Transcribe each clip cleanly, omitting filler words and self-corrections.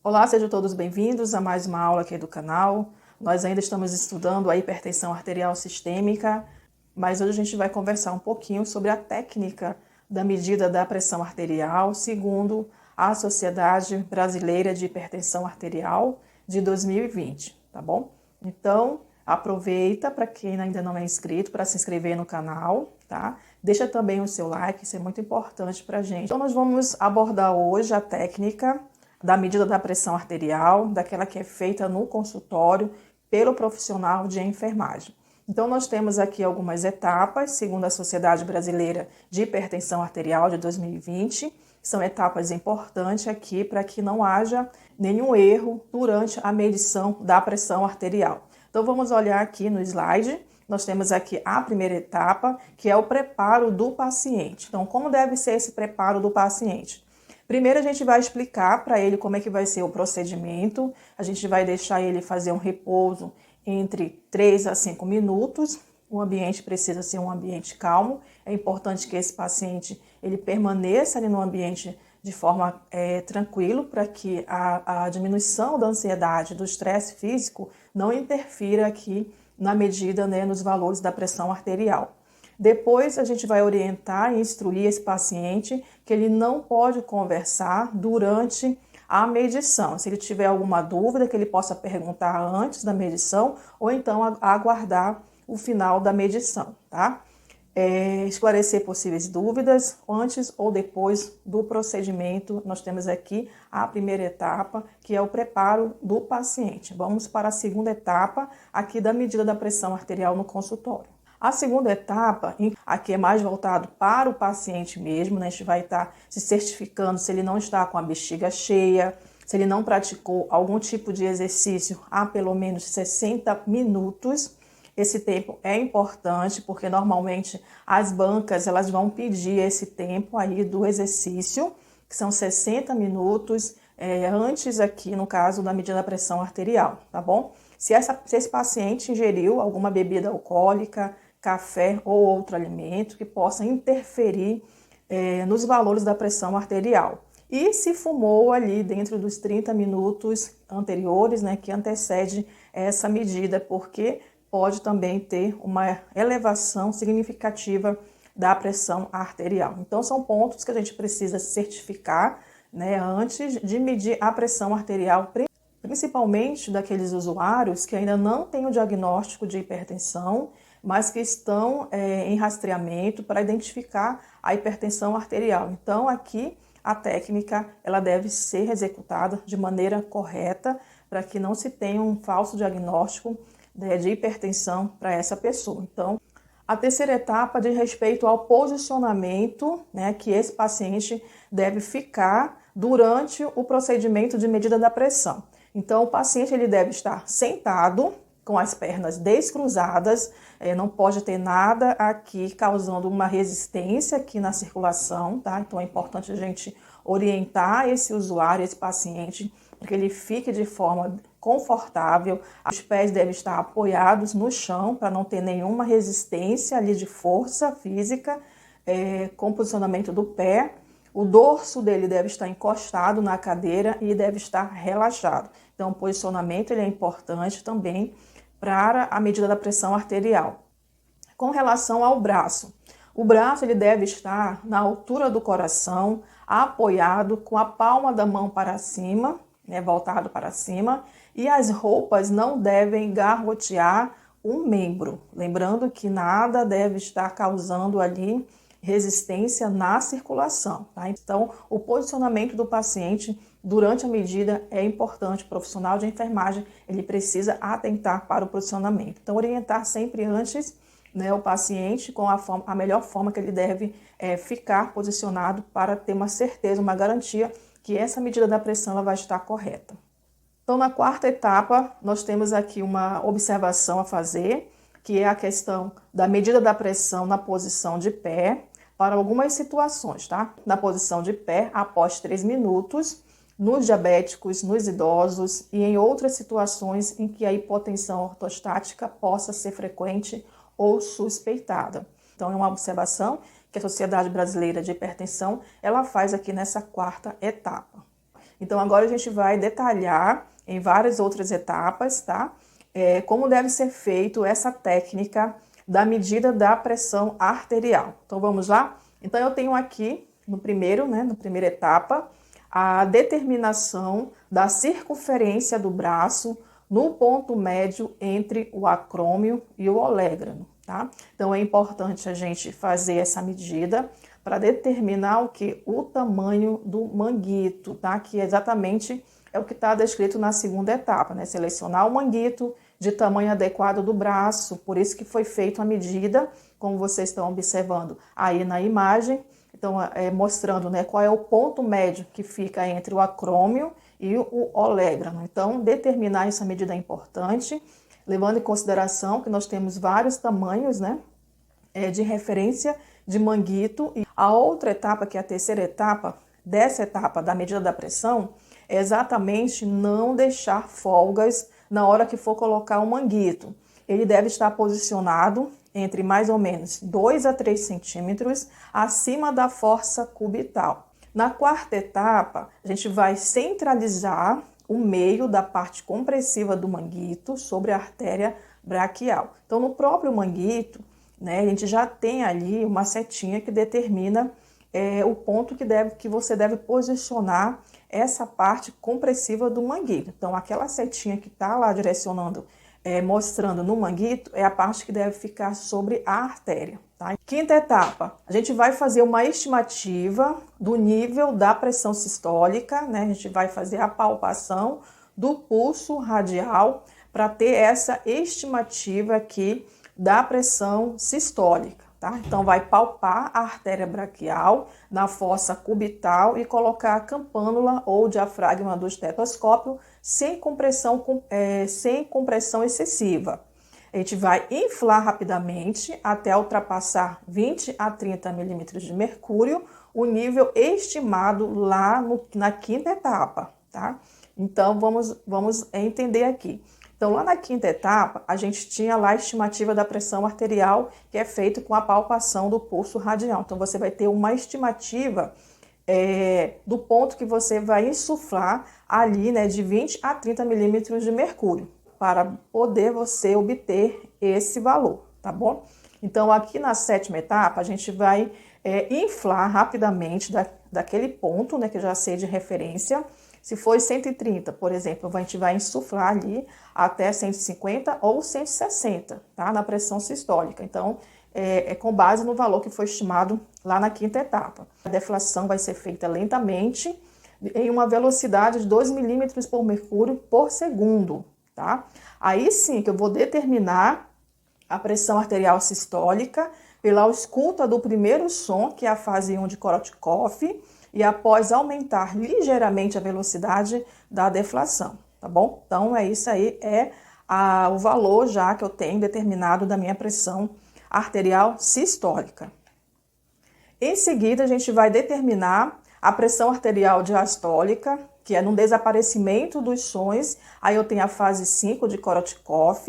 Olá, sejam todos bem-vindos a mais uma aula aqui do canal. Nós ainda estamos estudando a hipertensão arterial sistêmica, mas hoje a gente vai conversar um pouquinho sobre a técnica da medida da pressão arterial segundo a Sociedade Brasileira de Hipertensão Arterial de 2020, tá bom? Então, aproveita para quem ainda não é inscrito para se inscrever no canal, tá? Deixa também o seu like, isso é muito importante para a gente. Então, nós vamos abordar hoje a técnica da medida da pressão arterial, daquela que é feita no consultório pelo profissional de enfermagem. Então, nós temos aqui algumas etapas, segundo a Sociedade Brasileira de Hipertensão Arterial de 2020, são etapas importantes aqui para que não haja nenhum erro durante a medição da pressão arterial. Então, vamos olhar aqui no slide. Nós temos aqui a primeira etapa, que é o preparo do paciente. Então, como deve ser esse preparo do paciente? Primeiro, a gente vai explicar para ele como é que vai ser o procedimento. A gente vai deixar ele fazer um repouso entre 3 a 5 minutos. O ambiente precisa ser um ambiente calmo. É importante que esse paciente ele permaneça ali no ambiente de forma tranquilo, para que a diminuição da ansiedade, do estresse físico, não interfira aqui na medida, nos valores da pressão arterial. Depois a gente vai orientar e instruir esse paciente que ele não pode conversar durante a medição. Se ele tiver alguma dúvida, que ele possa perguntar antes da medição ou então aguardar o final da medição, tá? Esclarecer possíveis dúvidas antes ou depois do procedimento. Nós temos aqui a primeira etapa, que é o preparo do paciente. Vamos para a segunda etapa aqui da medida da pressão arterial no consultório. A segunda etapa, aqui é mais voltado para o paciente mesmo, né? A gente vai estar se certificando se ele não está com a bexiga cheia, se ele não praticou algum tipo de exercício há pelo menos 60 minutos. Esse tempo é importante porque normalmente as bancas elas vão pedir esse tempo aí do exercício, que são 60 minutos, antes aqui no caso da medida da pressão arterial, tá bom? Se esse paciente ingeriu alguma bebida alcoólica, café ou outro alimento que possa interferir nos valores da pressão arterial. E se fumou ali dentro dos 30 minutos anteriores, que antecede essa medida, porque pode também ter uma elevação significativa da pressão arterial. Então, são pontos que a gente precisa certificar, antes de medir a pressão arterial, principalmente daqueles usuários que ainda não têm o diagnóstico de hipertensão, mas que estão em rastreamento para identificar a hipertensão arterial. Então, aqui a técnica ela deve ser executada de maneira correta para que não se tenha um falso diagnóstico de hipertensão para essa pessoa. Então, a terceira etapa diz respeito ao posicionamento, que esse paciente deve ficar durante o procedimento de medida da pressão. Então, o paciente ele deve estar sentado, com as pernas descruzadas, não pode ter nada aqui causando uma resistência aqui na circulação, tá? Então é importante a gente orientar esse usuário, esse paciente, para que ele fique de forma confortável. Os pés devem estar apoiados no chão para não ter nenhuma resistência ali de força física, com o posicionamento do pé. O dorso dele deve estar encostado na cadeira e deve estar relaxado. Então o posicionamento ele é importante também para a medida da pressão arterial. Com relação ao braço, o braço ele deve estar na altura do coração, apoiado com a palma da mão para cima, voltado para cima, e as roupas não devem garrotear um membro. Lembrando que nada deve estar causando ali resistência na circulação, tá? Então, o posicionamento do paciente durante a medida é importante. O profissional de enfermagem, ele precisa atentar para o posicionamento. Então, orientar sempre antes, o paciente com a melhor forma que ele deve ficar posicionado para ter uma certeza, uma garantia que essa medida da pressão ela vai estar correta. Então, na quarta etapa, nós temos aqui uma observação a fazer, que é a questão da medida da pressão na posição de pé, para algumas situações, tá? Na posição de pé, após 3 minutos, nos diabéticos, nos idosos e em outras situações em que a hipotensão ortostática possa ser frequente ou suspeitada. Então, é uma observação que a Sociedade Brasileira de Hipertensão ela faz aqui nessa quarta etapa. Então, agora a gente vai detalhar em várias outras etapas, tá? Como deve ser feito essa técnica da medida da pressão arterial. Então, vamos lá? Então, eu tenho aqui, na primeira etapa, a determinação da circunferência do braço no ponto médio entre o acrômio e o olégrano, tá? Então, é importante a gente fazer essa medida para determinar o que? O tamanho do manguito, tá? Que exatamente é o que está descrito na segunda etapa, né? Selecionar o manguito de tamanho adequado do braço, por isso que foi feita a medida, como vocês estão observando aí na imagem. Então, mostrando, né, qual é o ponto médio que fica entre o acrômio e o olégrano. Então, determinar essa medida é importante, levando em consideração que nós temos vários tamanhos, né, de referência de manguito. E a outra etapa, que é a terceira etapa, dessa etapa da medida da pressão, é exatamente não deixar folgas na hora que for colocar o manguito. Ele deve estar posicionado entre mais ou menos 2 a 3 centímetros acima da força cubital. Na quarta etapa, a gente vai centralizar o meio da parte compressiva do manguito sobre a artéria braquial. Então, no próprio manguito, né, a gente já tem ali uma setinha que determina o ponto que você deve posicionar essa parte compressiva do manguito. Então, aquela setinha que está lá direcionando, mostrando no manguito, é a parte que deve ficar sobre a artéria. Tá? Quinta etapa, a gente vai fazer uma estimativa do nível da pressão sistólica, né? A gente vai fazer a palpação do pulso radial para ter essa estimativa aqui da pressão sistólica. Tá? Então, vai palpar a artéria braquial na fossa cubital e colocar a campânula ou diafragma do estetoscópio sem compressão excessiva. A gente vai inflar rapidamente até ultrapassar 20 a 30 milímetros de mercúrio, o nível estimado lá na quinta etapa. Tá? Então, vamos entender aqui. Então, lá na quinta etapa, a gente tinha lá a estimativa da pressão arterial, que é feito com a palpação do pulso radial. Então, você vai ter uma estimativa do ponto que você vai insuflar ali, né, de 20 a 30 milímetros de mercúrio, para poder você obter esse valor, tá bom? Então, aqui na sétima etapa, a gente vai inflar rapidamente daquele ponto, né, que eu já sei de referência. Se for 130, por exemplo, a gente vai insuflar ali até 150 ou 160, tá? Na pressão sistólica. Então, é com base no valor que foi estimado lá na quinta etapa. A deflação vai ser feita lentamente, em uma velocidade de 2 milímetros por mercúrio por segundo, tá? Aí sim que eu vou determinar a pressão arterial sistólica pela ausculta do primeiro som, que é a fase 1 de Korotchkov, e após aumentar ligeiramente a velocidade da deflação, tá bom? Então, isso aí, o valor já que eu tenho determinado da minha pressão arterial sistólica. Em seguida, a gente vai determinar a pressão arterial diastólica, que é no desaparecimento dos sons. Aí eu tenho a fase 5 de Korotchkov.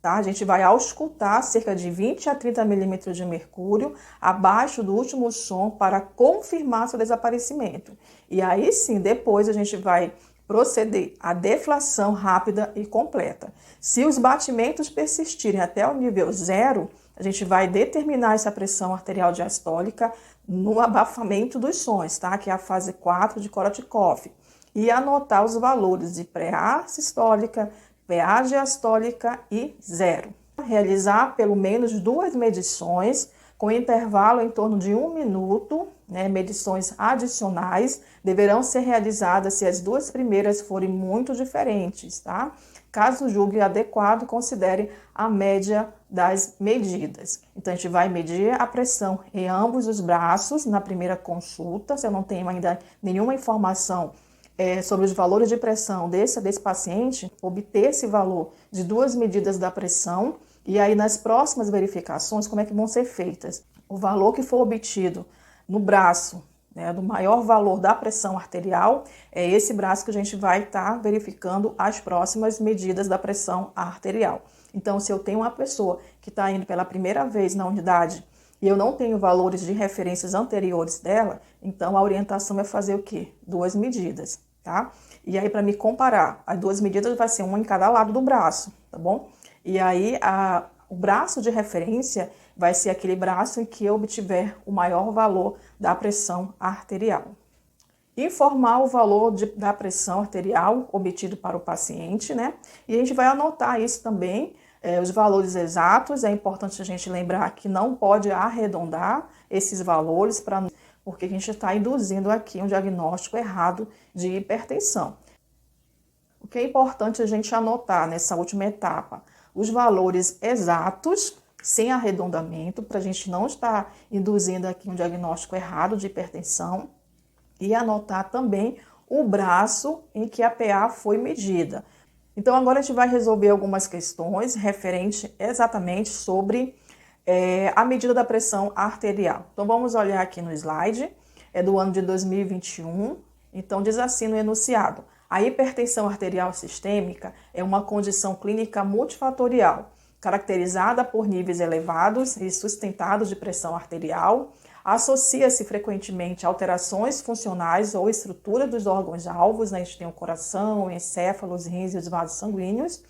Tá? A gente vai auscultar cerca de 20 a 30 milímetros de mercúrio abaixo do último som para confirmar seu desaparecimento. E aí sim, depois a gente vai proceder à deflação rápida e completa. Se os batimentos persistirem até o nível 0, a gente vai determinar essa pressão arterial diastólica no abafamento dos sons, tá? Que é a fase 4 de Korotchkov. E anotar os valores de pré-A sistólica, PA diastólica e 0. Realizar pelo menos 2 medições com intervalo em torno de 1 minuto, né? Medições adicionais deverão ser realizadas se as 2 primeiras forem muito diferentes, tá? Caso julgue adequado, considere a média das medidas. Então, a gente vai medir a pressão em ambos os braços na primeira consulta. Se eu não tenho ainda nenhuma informação sobre os valores de pressão desse paciente, obter esse valor de 2 medidas da pressão, e aí nas próximas verificações, como é que vão ser feitas? O valor que for obtido no braço, né, do maior valor da pressão arterial, é esse braço que a gente vai estar verificando as próximas medidas da pressão arterial. Então, se eu tenho uma pessoa que está indo pela primeira vez na unidade e eu não tenho valores de referências anteriores dela, então a orientação é fazer o quê? 2 medidas. tá? E aí, para me comparar, as duas medidas vai ser uma em cada lado do braço, tá bom? E aí, o braço de referência vai ser aquele braço em que eu obtiver o maior valor da pressão arterial. Informar o valor da pressão arterial obtido para o paciente, né? E a gente vai anotar isso também, os valores exatos. É importante a gente lembrar que não pode arredondar esses valores, porque a gente está induzindo aqui um diagnóstico errado de hipertensão. O que é importante a gente anotar nessa última etapa? Os valores exatos, sem arredondamento, para a gente não estar induzindo aqui um diagnóstico errado de hipertensão. E anotar também o braço em que a PA foi medida. Então, agora a gente vai resolver algumas questões referentes exatamente sobre a medida da pressão arterial. Então, vamos olhar aqui no slide, é do ano de 2021. Então, diz assim no enunciado: a hipertensão arterial sistêmica é uma condição clínica multifatorial, caracterizada por níveis elevados e sustentados de pressão arterial. Associa-se frequentemente a alterações funcionais ou estrutura dos órgãos-alvos, né? A gente tem o coração, o encéfalo, os rins e os vasos sanguíneos,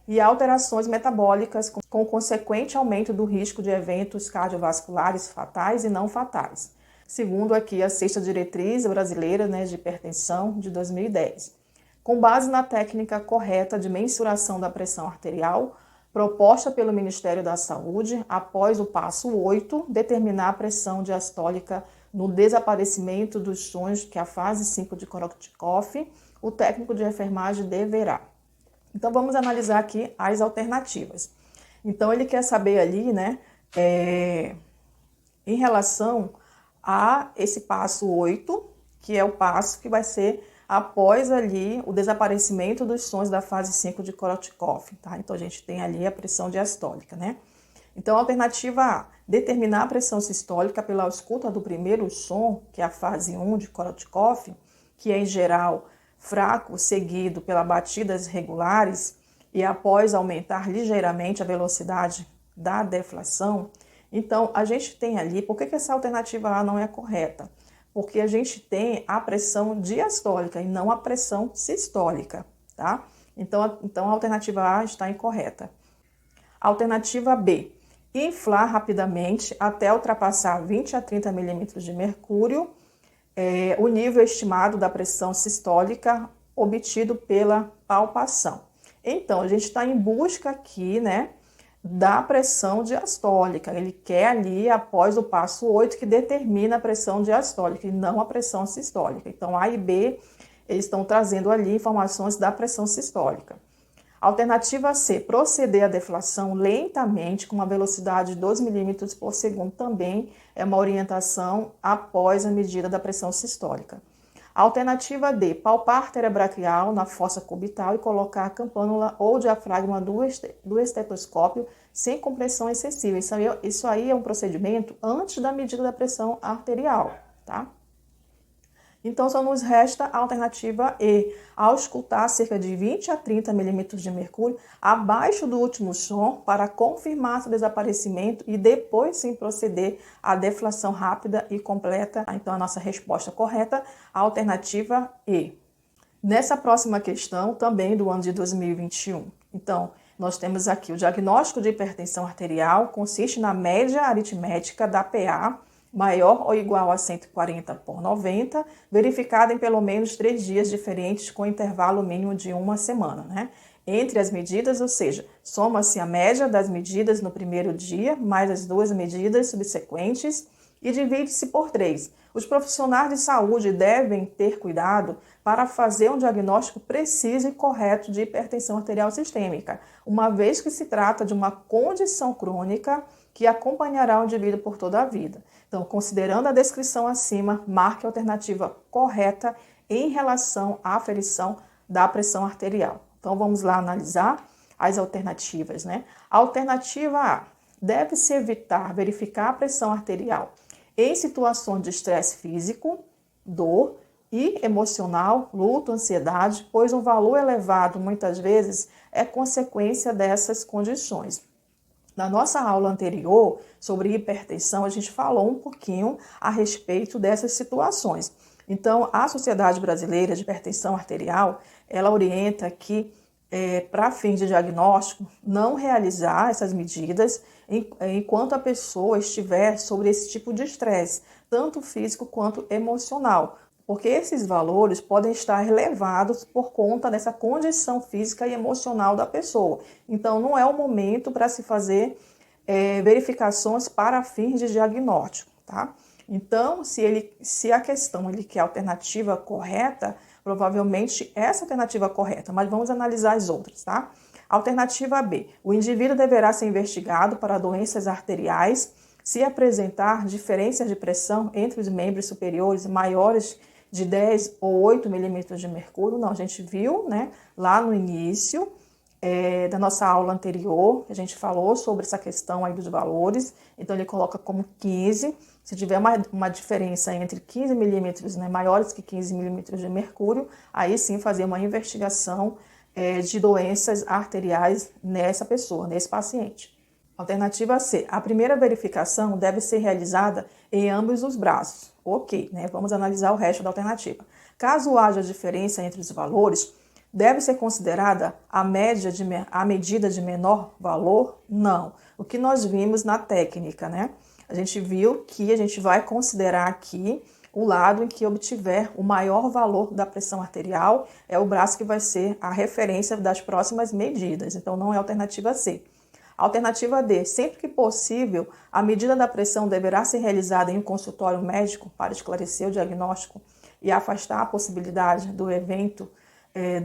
e alterações metabólicas com consequente aumento do risco de eventos cardiovasculares fatais e não fatais, segundo aqui a Sexta Diretriz Brasileira, né, de Hipertensão de 2010. Com base na técnica correta de mensuração da pressão arterial, proposta pelo Ministério da Saúde, após o passo 8, determinar a pressão diastólica no desaparecimento dos sonhos, que é a fase 5 de Korotchkov, o técnico de enfermagem deverá. Então, vamos analisar aqui as alternativas. Então, ele quer saber ali, né, em relação a esse passo 8, que é o passo que vai ser após ali o desaparecimento dos sons da fase 5 de Korotchkov, tá? Então, a gente tem ali a pressão diastólica, né? Então, a alternativa A, determinar a pressão sistólica pela ausculta do primeiro som, que é a fase 1 de Korotchkov, que é, em geral, fraco, seguido pela batidas regulares, e após aumentar ligeiramente a velocidade da deflação. Então, a gente tem ali, por que essa alternativa A não é correta? Porque a gente tem a pressão diastólica e não a pressão sistólica, tá? Então a alternativa A está incorreta. Alternativa B, inflar rapidamente até ultrapassar 20 a 30 milímetros de mercúrio, o nível estimado da pressão sistólica obtido pela palpação. Então, a gente está em busca aqui, né, da pressão diastólica. Ele quer ali, após o passo 8, que determina a pressão diastólica e não a pressão sistólica. Então, A e B, eles estão trazendo ali informações da pressão sistólica. Alternativa C, proceder à deflação lentamente com uma velocidade de 2 milímetros por segundo, também é uma orientação após a medida da pressão sistólica. Alternativa D, palpar artéria braquial na fossa cubital e colocar a campânula ou diafragma do estetoscópio sem compressão excessiva. Isso aí é um procedimento antes da medida da pressão arterial, tá? Então, só nos resta a alternativa E, auscultar cerca de 20 a 30 milímetros de mercúrio abaixo do último som para confirmar seu desaparecimento e depois sim proceder à deflação rápida e completa. Então, a nossa resposta correta, a alternativa E. Nessa próxima questão, também do ano de 2021. Então, nós temos aqui o diagnóstico de hipertensão arterial, consiste na média aritmética da PA, maior ou igual a 140/90, verificada em pelo menos 3 dias diferentes com intervalo mínimo de 1 semana, né? Entre as medidas, ou seja, soma-se a média das medidas no primeiro dia, mais as 2 medidas subsequentes e divide-se por 3. Os profissionais de saúde devem ter cuidado para fazer um diagnóstico preciso e correto de hipertensão arterial sistêmica, uma vez que se trata de uma condição crônica que acompanhará o indivíduo por toda a vida. Então, considerando a descrição acima, marque a alternativa correta em relação à aferição da pressão arterial. Então, vamos lá analisar as alternativas, né? A alternativa A, deve-se evitar verificar a pressão arterial em situações de estresse físico, dor e emocional, luto, ansiedade, pois um valor elevado muitas vezes é consequência dessas condições. Na nossa aula anterior sobre hipertensão, a gente falou um pouquinho a respeito dessas situações. Então, a Sociedade Brasileira de Hipertensão Arterial, ela orienta que, para fins de diagnóstico, não realizar essas medidas enquanto a pessoa estiver sobre esse tipo de estresse, tanto físico quanto emocional, porque esses valores podem estar elevados por conta dessa condição física e emocional da pessoa. Então, não é o momento para se fazer verificações para fins de diagnóstico, tá? Então, se a questão ele quer a alternativa correta, provavelmente essa alternativa correta, mas vamos analisar as outras, tá? Alternativa B, o indivíduo deverá ser investigado para doenças arteriais se apresentar diferenças de pressão entre os membros superiores maiores de 10 ou 8 milímetros de mercúrio. Não, a gente viu, né, lá no início da nossa aula anterior, a gente falou sobre essa questão aí dos valores, então ele coloca como 15, se tiver uma diferença entre 15 milímetros, né, maiores que 15 milímetros de mercúrio, aí sim fazer uma investigação de doenças arteriais nessa pessoa, nesse paciente. Alternativa C, a primeira verificação deve ser realizada em ambos os braços. Ok, né, vamos analisar o resto da alternativa. Caso haja diferença entre os valores, deve ser considerada a medida de menor valor? Não. O que nós vimos na técnica, né? A gente viu que a gente vai considerar aqui o lado em que obtiver o maior valor da pressão arterial, é o braço que vai ser a referência das próximas medidas. Então, não é a alternativa C. Alternativa D, sempre que possível, a medida da pressão deverá ser realizada em um consultório médico para esclarecer o diagnóstico e afastar a possibilidade do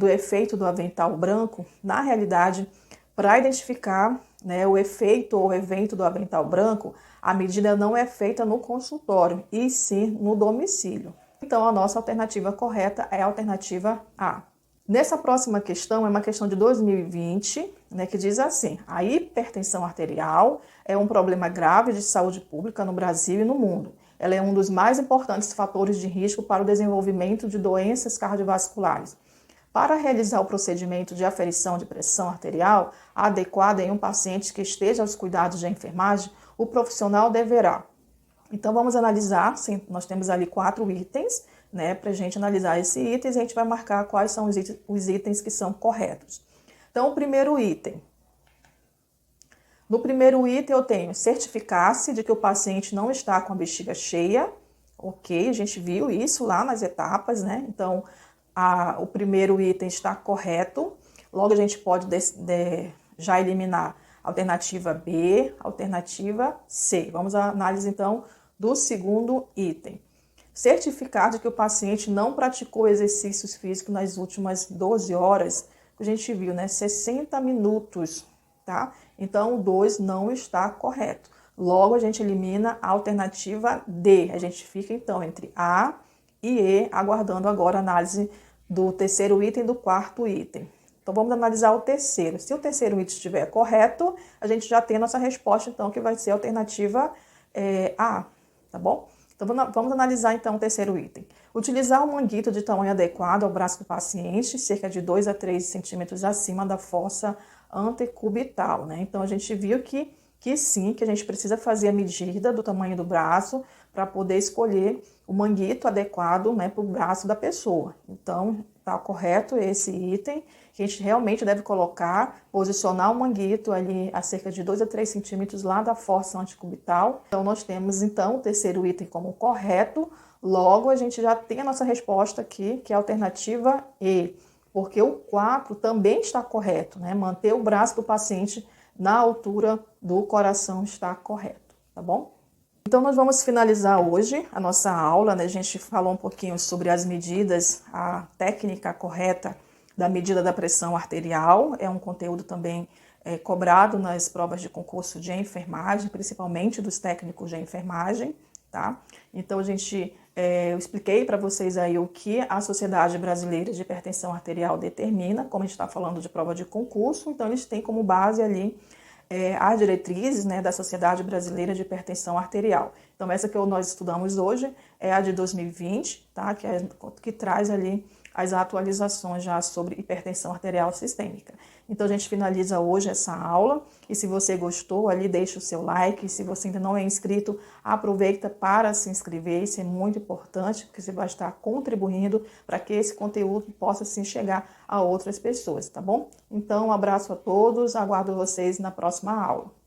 efeito do avental branco. Na realidade, para identificar, né, o efeito ou evento do avental branco, a medida não é feita no consultório, e sim no domicílio. Então, a nossa alternativa correta é a alternativa A. Nessa próxima questão, é uma questão de 2020, né, que diz assim: a hipertensão arterial é um problema grave de saúde pública no Brasil e no mundo. Ela é um dos mais importantes fatores de risco para o desenvolvimento de doenças cardiovasculares. Para realizar o procedimento de aferição de pressão arterial adequada em um paciente que esteja aos cuidados da enfermagem, o profissional deverá. Então, vamos analisar, nós temos ali 4 itens, né, para a gente analisar esses itens, a gente vai marcar quais são os itens que são corretos. Então, o primeiro item. No primeiro item, eu tenho certificar-se de que o paciente não está com a bexiga cheia. Ok, a gente viu isso lá nas etapas, né? Então, o primeiro item está correto. Logo, a gente pode já eliminar a alternativa B, alternativa C. Vamos à análise, então, do segundo item. Certificar de que o paciente não praticou exercícios físicos nas últimas 12 horas, a gente viu, né? 60 minutos, tá? Então, o 2 não está correto. Logo, a gente elimina a alternativa D. A gente fica, então, entre A e E, aguardando agora a análise do terceiro item e do quarto item. Então, vamos analisar o terceiro. Se o terceiro item estiver correto, a gente já tem a nossa resposta, então, que vai ser a alternativa A, tá bom? Então, vamos analisar, então, o terceiro item. Utilizar um manguito de tamanho adequado ao braço do paciente, cerca de 2 a 3 centímetros acima da fossa antecubital, né? Então, a gente viu que sim, que a gente precisa fazer a medida do tamanho do braço para poder escolher o manguito adequado, né, para o braço da pessoa. Então, tá correto esse item, que a gente realmente deve colocar, posicionar o manguito ali a cerca de 2 a 3 centímetros lá da fossa antecubital. Então, nós temos, então, o terceiro item como correto. Logo, a gente já tem a nossa resposta aqui, que é a alternativa E, porque o 4 também está correto, né? Manter o braço do paciente na altura do coração está correto, tá bom? Então, nós vamos finalizar hoje a nossa aula, né? A gente falou um pouquinho sobre as medidas, a técnica correta da medida da pressão arterial. É um conteúdo também cobrado nas provas de concurso de enfermagem, principalmente dos técnicos de enfermagem, tá? Então, eu expliquei para vocês aí o que a Sociedade Brasileira de Hipertensão Arterial determina, como a gente está falando de prova de concurso, então eles têm como base ali as diretrizes, né, da Sociedade Brasileira de Hipertensão Arterial. Então, essa que nós estudamos hoje é a de 2020, tá? Que traz ali as atualizações já sobre hipertensão arterial sistêmica. Então, a gente finaliza hoje essa aula e se você gostou, ali deixa o seu like. Se você ainda não é inscrito, aproveita para se inscrever. Isso é muito importante, porque você vai estar contribuindo para que esse conteúdo possa sim chegar a outras pessoas, tá bom? Então, um abraço a todos, aguardo vocês na próxima aula.